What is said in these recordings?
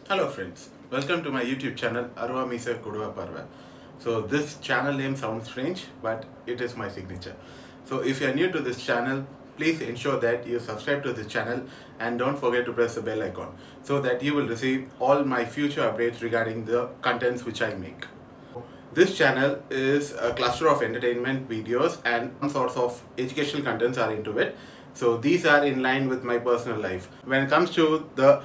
Hello friends, welcome to my YouTube channel Arva Misa Kuduva Parva. So this channel name sounds strange, but it is my signature. So if you are new to this channel, please ensure that you subscribe to this channel and don't forget to press the bell icon so that you will receive all my future updates regarding the contents which I make. This channel is a cluster of entertainment videos and some sorts of educational contents are into it. So these are in line with my personal life. When it comes to the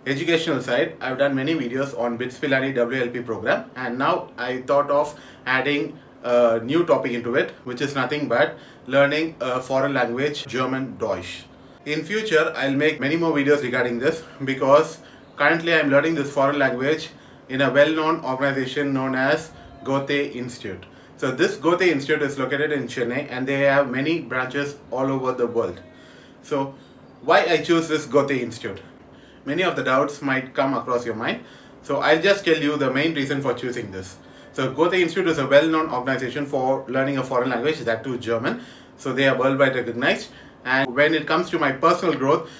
educational side, I've done many videos on BITS Pilani WLP program, and now I thought of adding a new topic into it, which is nothing but learning a foreign language, German Deutsch. In future, I'll make many more videos regarding this because currently I'm learning this foreign language in a well-known organization known as Goethe-Institut. So this Goethe-Institut is located in Chennai and they have many branches all over the world. So why I choose this Goethe-Institut? Many of the doubts might come across your mind. So I'll just tell you the main reason for choosing this. So Goethe-Institut is a well-known organization for learning a foreign language, that too German. So they are worldwide recognized. And when it comes to my personal growth,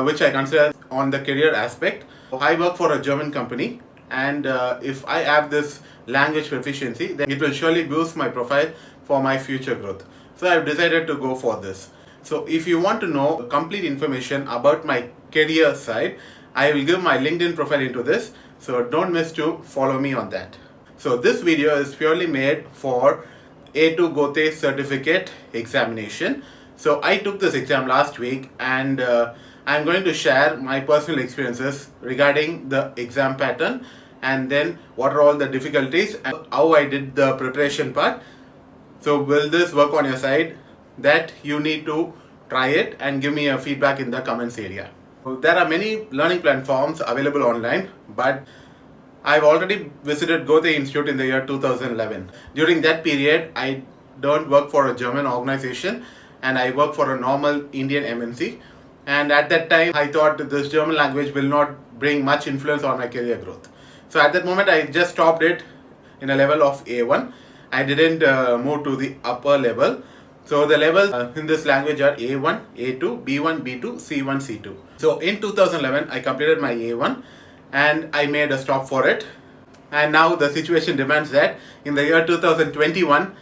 which I consider on the career aspect, I work for a German company, and if I have this language proficiency, then it will surely boost my profile for my future growth. So I've decided to go for this. So if you want to know complete information about my career side, I will give my LinkedIn profile into this. So don't miss to follow me on that. So this video is purely made for A2 Goethe-Zertifikat examination. So I took this exam last week, and I'm going to share my personal experiences regarding the exam pattern, and then what are all the difficulties and how I did the preparation part. So will this work on your side? That you need to try it and give me a feedback in the comments area. So there are many learning platforms available online, but I've already visited Goethe-Institut in the year 2011. During that period, I don't work for a German organization and I work for a normal Indian MNC. And at that time, I thought that this German language will not bring much influence on my career growth. So at that moment, I just stopped it in a level of A1. I didn't move to the upper level. So the levels in this language are A1, A2, B1, B2, C1, C2. So in 2011, I completed my A1 and I made a stop for it. And now the situation demands that in the year 2021,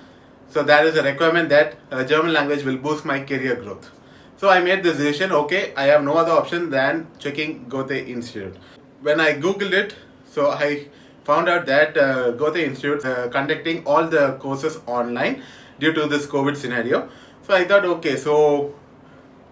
so there is a requirement that German language will boost my career growth. So I made this decision, okay, I have no other option than checking Goethe-Institut. When I googled it, so I found out that Goethe-Institut is conducting all the courses online due to this COVID scenario. So I thought, okay, so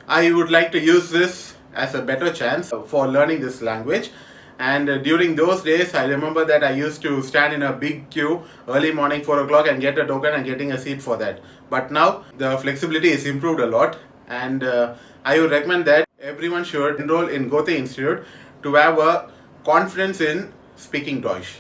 I would like to use this as a better chance for learning this language. And during those days, I remember that I used to stand in a big queue early morning 4 o'clock and get a token and getting a seat for that. But now the flexibility is improved a lot, and I would recommend that everyone should enroll in Goethe-Institut to have a confidence in speaking Deutsch.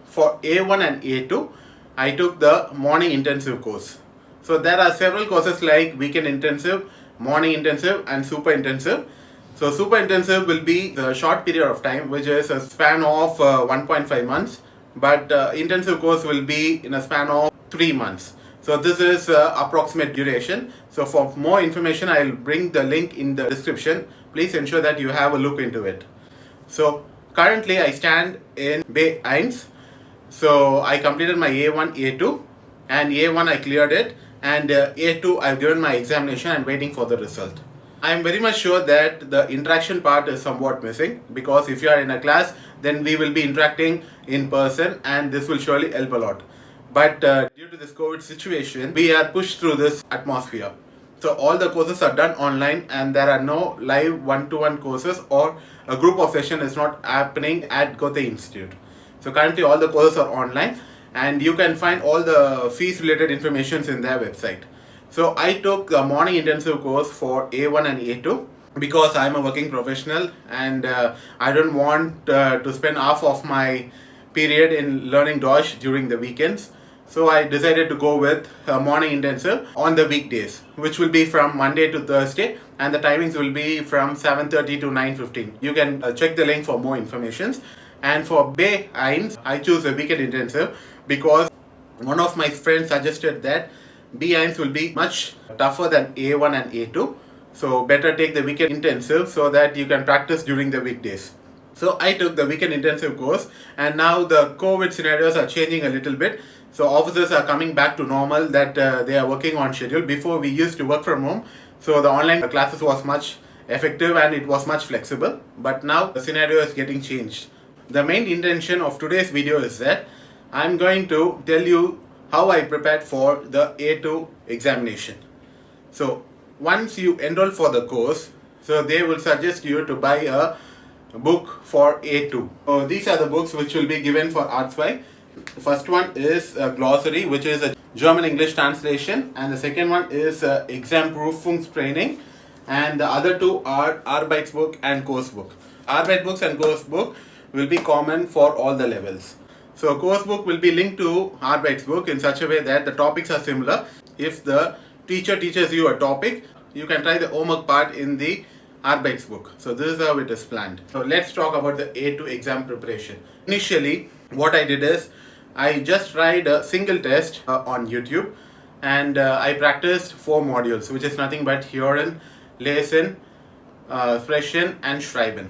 For A1 and A2, I took the morning intensive course. So there are several courses like weekend intensive, morning intensive and super intensive. So super intensive will be the short period of time, which is a span of 1.5 months, but intensive course will be in a span of 3 months. So this is approximate duration. So for more information, I'll bring the link in the description. Please ensure that you have a look into it. So currently I stand in B1. So I completed my A1, A2, and A1 I cleared it, and A2 I've given my examination and waiting for the result. I am very much sure that the interaction part is somewhat missing, because if you are in a class, then we will be interacting in person and this will surely help a lot. But due to this COVID situation, we are pushed through this atmosphere. So all the courses are done online and there are no live one-to-one courses, or a group of session is not happening at Goethe-Institut. So currently all the courses are online and you can find all the fees related information in their website. So I took the morning intensive course for A1 and A2 because I'm a working professional and I don't want to spend half of my period in learning Deutsch during the weekends. So I decided to go with a morning intensive on the weekdays, which will be from Monday to Thursday, and the timings will be from 7:30 to 9:15. You can check the link for more information. And for B1, I choose a weekend intensive because one of my friends suggested that B1 will be much tougher than A1 and A2. So better take the weekend intensive so that you can practice during the weekdays. So I took the weekend intensive course, and now the COVID scenarios are changing a little bit. So offices are coming back to normal, that they are working on schedule. Before we used to work from home, so the online classes was much effective and it was much flexible. But now the scenario is getting changed. The main intention of today's video is that I'm going to tell you how I prepared for the A2 examination. So once you enroll for the course, so they will suggest you to buy a book for A2. So these are the books which will be given for Arts Y. The first one is a glossary, which is a German English translation, and the second one is exam Prüfungstraining, and the other two are Arbeitsbuch and Kursbuch. Arbeitsbuch and Kursbuch will be common for all the levels. So Kursbuch will be linked to Arbeitsbuch in such a way that the topics are similar. If the teacher teaches you a topic, you can try the homework part in the Arbeitsbuch. So this is how it is planned. So let's talk about the A2 exam preparation. Initially, what I did is I just tried a single test on YouTube, and I practiced 4 modules, which is nothing but Hören, Lesen, Sprechen and Schreiben.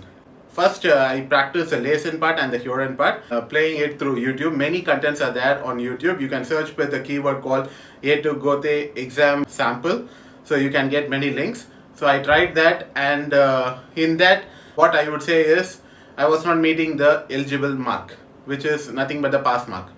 First, I practiced the Lesen part and the Hören part, playing it through YouTube. Many contents are there on YouTube. You can search with the keyword called A2 Goethe exam sample. So you can get many links. So I tried that, and in that, what I would say is I was not meeting the eligible mark, which is nothing but the pass mark.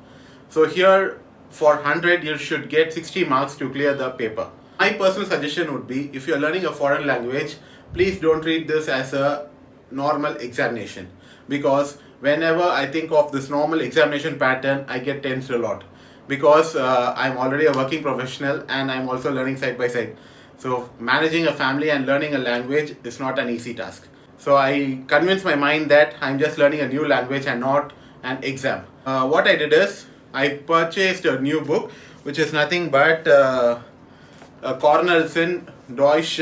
So here for 100 you should get 60 marks to clear the paper. My personal suggestion would be, if you are learning a foreign language, please don't treat this as a normal examination, because whenever I think of this normal examination pattern, I get tensed a lot, because I'm already a working professional and I'm also learning side by side. So managing a family and learning a language is not an easy task. So I convinced my mind that I'm just learning a new language and not an exam. What I did is I purchased a new book, which is nothing but Cornelsen Deutsch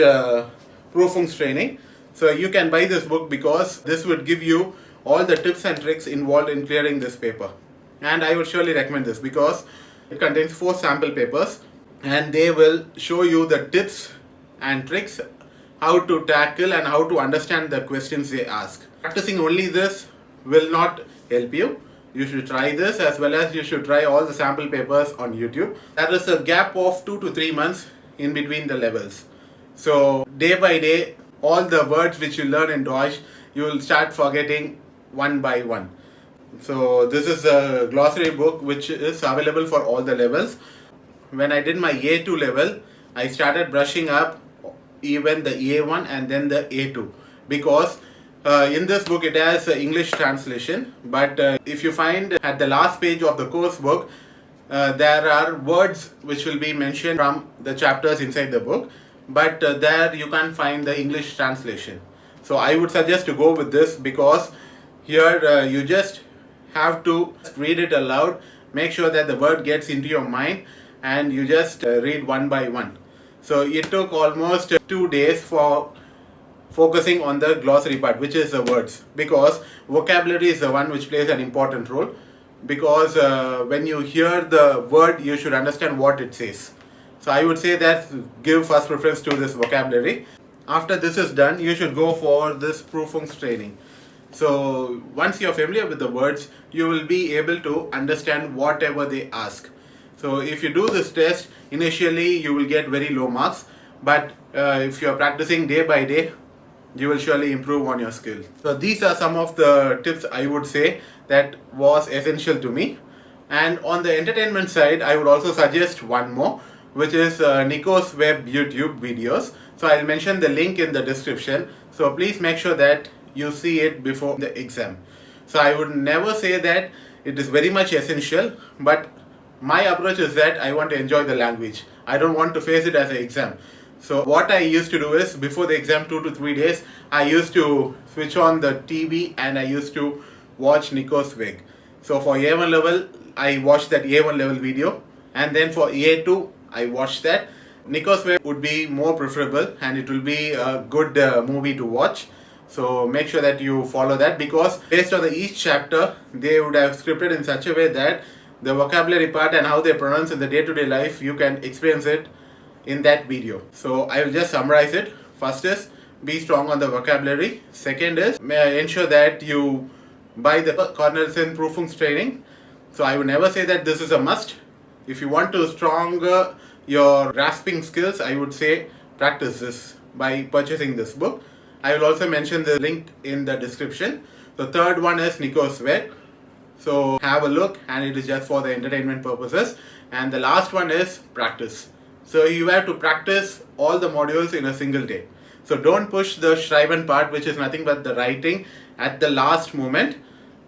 Prüfungstraining. So you can buy this book because this would give you all the tips and tricks involved in clearing this paper. And I would surely recommend this because it contains 4 sample papers, and they will show you the tips and tricks how to tackle and how to understand the questions they ask. Practicing only this will not help you. You should try this, as well as you should try all the sample papers on YouTube. There is a gap of 2 to 3 months in between the levels. So day by day, all the words which you learn in Deutsch, you will start forgetting one by one. So this is a glossary book which is available for all the levels. When I did my A2 level, I started brushing up even the A1 and then the A2, because in this book it has English translation, but if you find at the last page of the course book, there are words which will be mentioned from the chapters inside the book, but there you can't find the English translation. So I would suggest to go with this, because here you just have to read it aloud, make sure that the word gets into your mind, and you just read one by one. So it took almost 2 days for focusing on the glossary part, which is the words, because vocabulary is the one which plays an important role, because when you hear the word, you should understand what it says. So I would say that give first preference to this vocabulary. After this is done, you should go for this Prüfungstraining. So once you're familiar with the words, you will be able to understand whatever they ask. So if you do this test, initially you will get very low marks, but if you're practicing day by day, you will surely improve on your skill. So these are some of the tips I would say that was essential to me. And on the entertainment side, I would also suggest one more, which is Nico's Web YouTube videos. So I'll mention the link in the description. So please make sure that you see it before the exam. So I would never say that it is very much essential, but my approach is that I want to enjoy the language. I don't want to face it as an exam. So what I used to do is, before the exam 2 to 3 days, I used to switch on the TV and I used to watch Nico's Weg. So for A1 level, I watched that A1 level video, and then for A2, I watched that. Nico's Weg would be more preferable, and it will be a good movie to watch. So make sure that you follow that, because based on each chapter, they would have scripted in such a way that the vocabulary part and how they pronounce in the day-to-day life, you can experience it in that video. So I will just summarize it. First is be strong on the vocabulary. Second is ensure that you buy the Cornelsen proofings training. So I would never say that this is a must. If you want to stronger your grasping skills, I would say practice this by purchasing this book. I will also mention the link in the description. The third one is Nico's work. So have a look, and it is just for the entertainment purposes. And the last one is practice. So you have to practice all the modules in a single day. So don't push the schreiben part, which is nothing but the writing, at the last moment,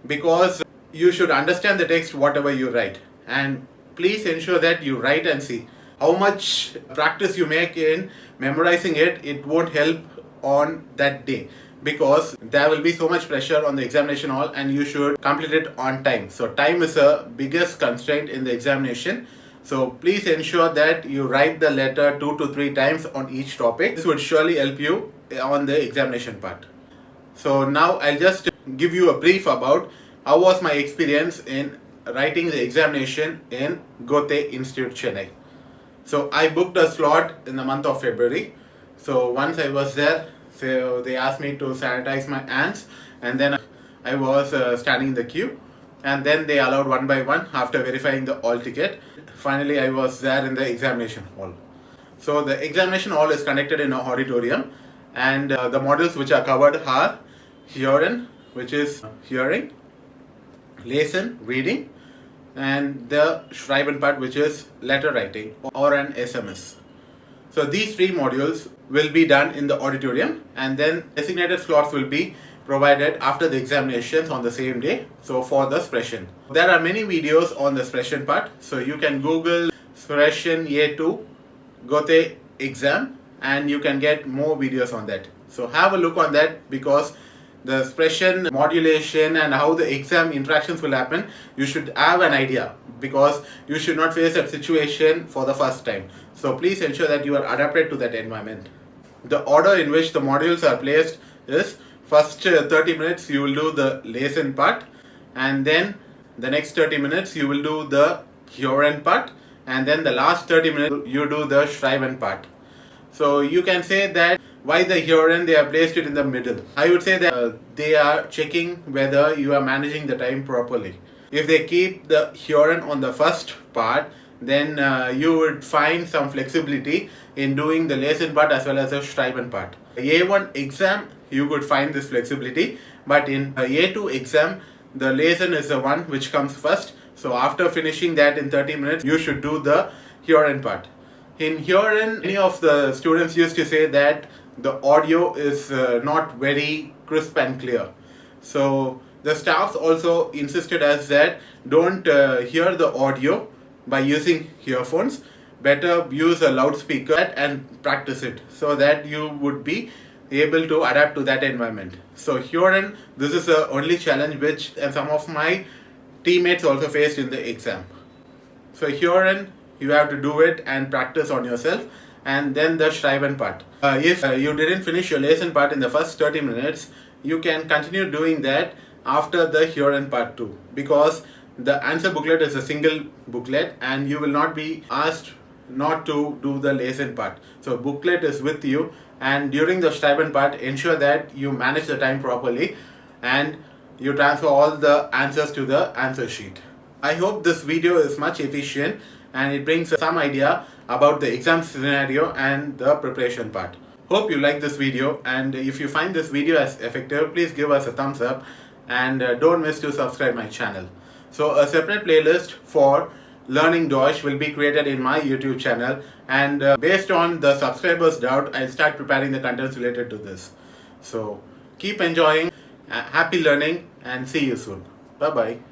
because you should understand the text whatever you write. And please ensure that you write and see. How much practice you make in memorizing it, it won't help on that day, because there will be so much pressure on the examination hall and you should complete it on time. So time is the biggest constraint in the examination. So please ensure that you write the letter 2 to 3 times on each topic. This would surely help you on the examination part. So now I'll just give you a brief about how was my experience in writing the examination in Goethe-Institut Chennai. So I booked a slot in the month of February. So once I was there, so they asked me to sanitize my hands, and then I was standing in the queue, and then they allowed one by one after verifying the hall ticket. Finally, I was there in the examination hall. So the examination hall is conducted in an auditorium, and the modules which are covered are Hören, which is hearing, lesen, reading, and the schreiben part, which is letter writing or an SMS. So these 3 modules will be done in the auditorium, and then designated slots will be provided after the examinations on the same day. So for the Sprechen, there are many videos on the Sprechen part. So you can Google Sprechen A2 Goethe exam and you can get more videos on that. So have a look on that, because the Sprechen modulation and how the exam interactions will happen, you should have an idea, because you should not face that situation for the first time. So please ensure that you are adapted to that environment. The order in which the modules are placed is: first 30 minutes you will do the lesen part, and then the next 30 minutes you will do the Hören part, and then the last 30 minutes you do the schreiben part. So you can say that why the Hören they have placed it in the middle. I would say that they are checking whether you are managing the time properly. If they keep the Hören on the first part, then you would find some flexibility in doing the lesen part as well as the schreiben part. A1 exam you could find this flexibility, but in A2 exam the lesen is the one which comes first. So after finishing that in 30 minutes you should do the Hören part. In Hören, many of the students used to say that the audio is not very crisp and clear. So the staffs also insisted us that don't hear the audio by using earphones. Better use a loudspeaker and practice it, so that you would be able to adapt to that environment. So Hören, this is the only challenge which some of my teammates also faced in the exam. So Hören, you have to do it and practice on yourself, and then the schreiben part. If you didn't finish your lesson part in the first 30 minutes, you can continue doing that after the Hören part too, because the answer booklet is a single booklet and you will not be asked not to do the lesson part. So booklet is with you, and during the schreiben part ensure that you manage the time properly and you transfer all the answers to the answer sheet. I hope this video is much efficient and it brings some idea about the exam scenario and the preparation part. Hope you like this video, and if you find this video as effective, please give us a thumbs up, and don't miss to subscribe my channel. So a separate playlist for learning Deutsch will be created in my YouTube channel, and based on the subscribers' doubt, I'll start preparing the contents related to this. So keep enjoying, happy learning, and see you soon. Bye bye.